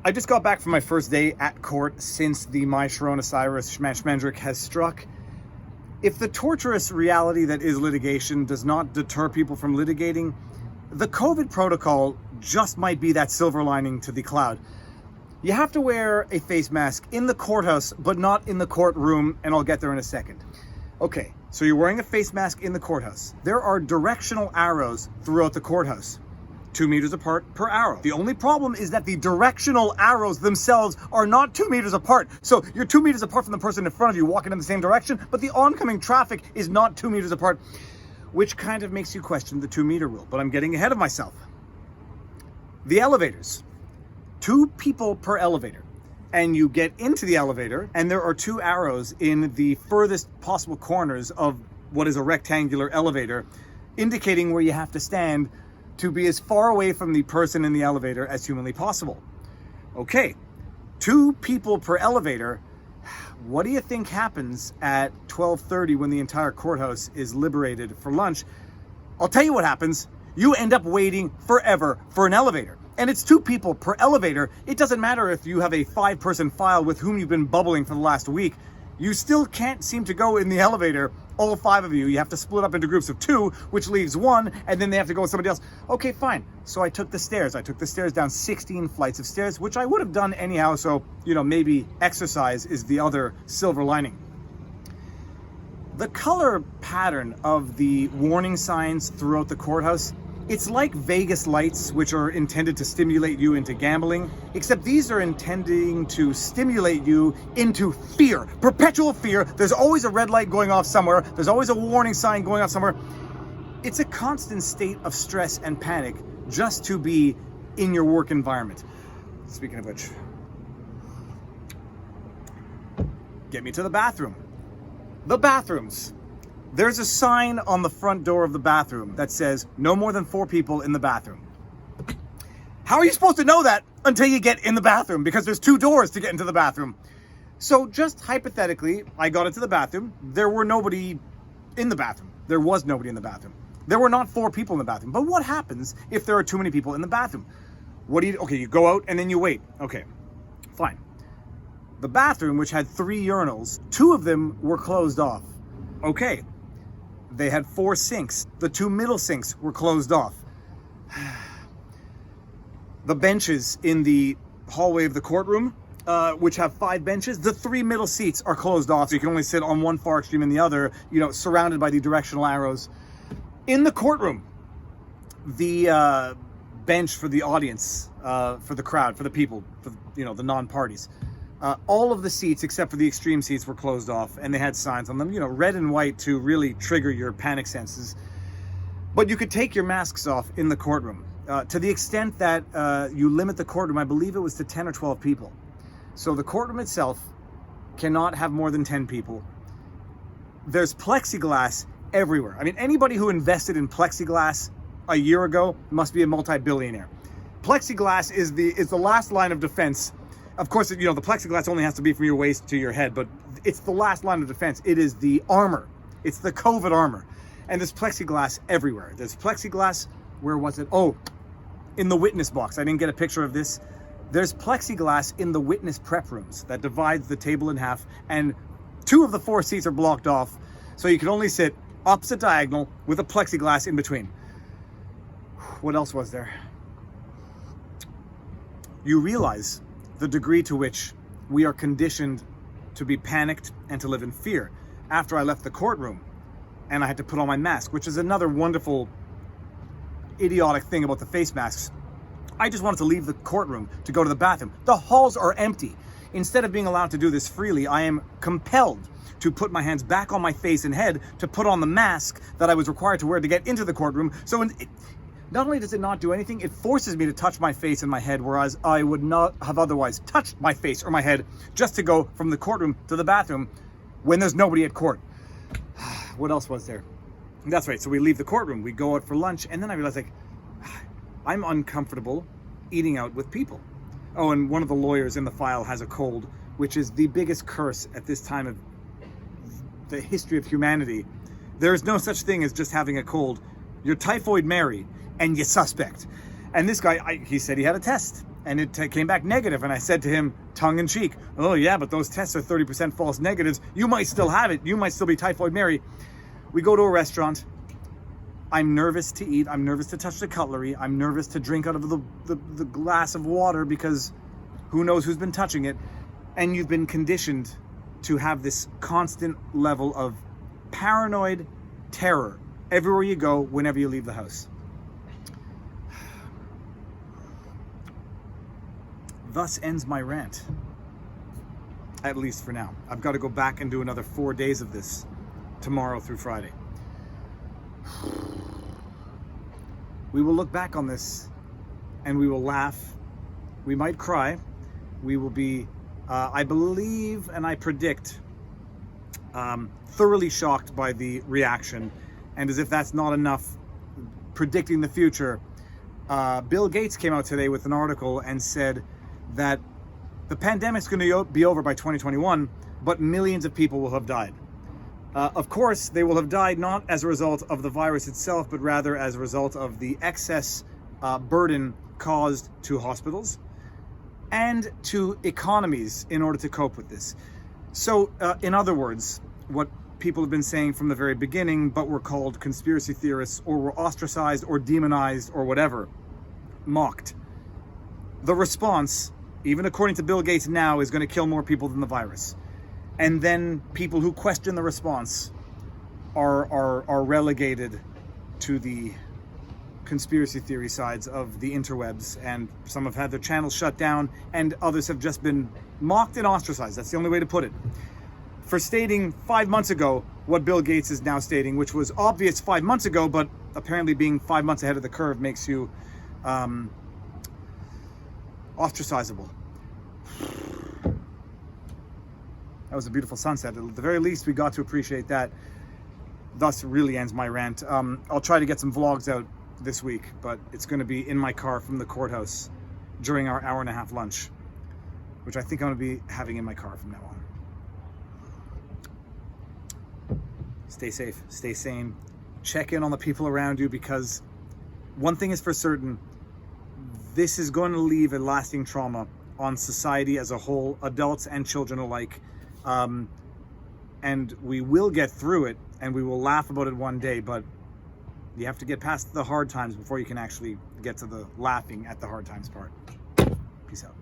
I just got back from my first day at court since the My Sharona Cyrus Schmendrick has struck. If the torturous reality that is litigation does not deter people from litigating, the COVID protocol just might be that silver lining to the cloud. You have to wear a face mask in the courthouse, but not in the courtroom, and I'll get there in a second. Okay, so you're wearing a face mask in the courthouse. There are directional arrows throughout the courthouse, 2 meters apart per arrow. The only problem is that the directional arrows themselves are not 2 meters apart. So you're 2 meters apart from the person in front of you walking in the same direction, but the oncoming traffic is not 2 meters apart, which kind of makes you question the 2 meter rule, but I'm getting ahead of myself. The elevators, 2 people per elevator. And you get into the elevator and there are 2 arrows in the furthest possible corners of what is a rectangular elevator, indicating where you have to stand to be as far away from the person in the elevator as humanly possible. Okay, 2 people per elevator. What do you think happens at 12:30 when the entire courthouse is liberated for lunch? I'll tell you what happens. You end up waiting forever for an elevator. And it's 2 people per elevator. It doesn't matter if you have a 5-person file with whom you've been bubbling for the last week. You still can't seem to go in the elevator, all 5 of you. You have to split up into groups of 2, which leaves 1, and then they have to go with somebody else. Okay, fine. So I took the stairs. I took the stairs down 16 flights of stairs, which I would have done anyhow. So, maybe exercise is the other silver lining. The color pattern of the warning signs throughout the courthouse, it's like Vegas lights, which are intended to stimulate you into gambling, except these are intending to stimulate you into fear, perpetual fear. There's always a red light going off somewhere. There's always a warning sign going off somewhere. It's a constant state of stress and panic just to be in your work environment. Speaking of which, get me to the bathroom. The bathrooms. There's a sign on the front door of the bathroom that says no more than 4 people in the bathroom. How are you supposed to know that until you get in the bathroom? Because there's 2 doors to get into the bathroom. So just hypothetically, I got into the bathroom. There were nobody in the bathroom. There was nobody in the bathroom. There were not 4 people in the bathroom. But what happens if there are too many people in the bathroom? Okay, you go out and then you wait. Okay, fine. The bathroom, which had 3 urinals, 2 of them were closed off. Okay. They had 4 sinks. The 2 middle sinks were closed off. The benches in the hallway of the courtroom, which have 5 benches, the 3 middle seats are closed off, so you can only sit on one far extreme and the other, surrounded by the directional arrows. In the courtroom, the bench for the audience, for the crowd, for the people, for the non-parties, all of the seats except for the extreme seats were closed off, and they had signs on them, red and white, to really trigger your panic senses. But you could take your masks off in the courtroom to the extent that you limit the courtroom. I believe it was to 10 or 12 people. So the courtroom itself cannot have more than 10 people. There's plexiglass everywhere. I mean, anybody who invested in plexiglass a year ago must be a multi-billionaire. Plexiglass is the last line of defense. Of course, the plexiglass only has to be from your waist to your head, but it's the last line of defense. It is the armor. It's the COVID armor. And there's plexiglass everywhere. There's plexiglass, where was it? Oh, in the witness box. I didn't get a picture of this. There's plexiglass in the witness prep rooms that divides the table in half, and 2 of the 4 seats are blocked off, so you can only sit opposite diagonal with a plexiglass in between. What else was there? You realize the degree to which we are conditioned to be panicked and to live in fear. After I left the courtroom and I had to put on my mask, which is another wonderful, idiotic thing about the face masks. I just wanted to leave the courtroom to go to the bathroom. The halls are empty. Instead of being allowed to do this freely, I am compelled to put my hands back on my face and head to put on the mask that I was required to wear to get into the courtroom. So not only does it not do anything, it forces me to touch my face and my head, whereas I would not have otherwise touched my face or my head just to go from the courtroom to the bathroom when there's nobody at court. What else was there? That's right. So we leave the courtroom, we go out for lunch, and then I realized, I'm uncomfortable eating out with people. Oh, and one of the lawyers in the file has a cold, which is the biggest curse at this time of the history of humanity. There is no such thing as just having a cold. You're Typhoid Mary, and you suspect. And this guy, he said he had a test. and it came back negative. And I said to him, tongue in cheek, oh yeah, but those tests are 30% false negatives. You might still have it. You might still be Typhoid Mary. We go to a restaurant. I'm nervous to eat. I'm nervous to touch the cutlery. I'm nervous to drink out of the glass of water because who knows who's been touching it. And you've been conditioned to have this constant level of paranoid terror everywhere you go, whenever you leave the house. Thus ends my rant. At least for now. I've got to go back and do another 4 days of this, tomorrow through Friday. We will look back on this and we will laugh. We might cry. We will be, I believe and I predict, thoroughly shocked by the reaction. And as if that's not enough, predicting the future, Bill Gates came out today with an article and said that the pandemic's going to be over by 2021, but millions of people will have died. Of course, they will have died not as a result of the virus itself, but rather as a result of the excess burden caused to hospitals and to economies in order to cope with this. So, in other words, what people have been saying from the very beginning, but were called conspiracy theorists or were ostracized or demonized or whatever, mocked. The response, even according to Bill Gates now, is going to kill more people than the virus. And then people who question the response are relegated to the conspiracy theory sides of the interwebs, and some have had their channels shut down, and others have just been mocked and ostracized. That's the only way to put it. For stating 5 months ago what Bill Gates is now stating, which was obvious 5 months ago, but apparently being 5 months ahead of the curve makes you ostracizable. That was a beautiful sunset. At the very least, we got to appreciate that. Thus really ends my rant. I'll try to get some vlogs out this week, but it's going to be in my car from the courthouse during our hour-and-a-half lunch, which I think I'm going to be having in my car from now on. Stay safe, stay sane, check in on the people around you, because one thing is for certain, this is going to leave a lasting trauma on society as a whole, adults and children alike. And we will get through it, and we will laugh about it one day, but you have to get past the hard times before you can actually get to the laughing at the hard times part. Peace out.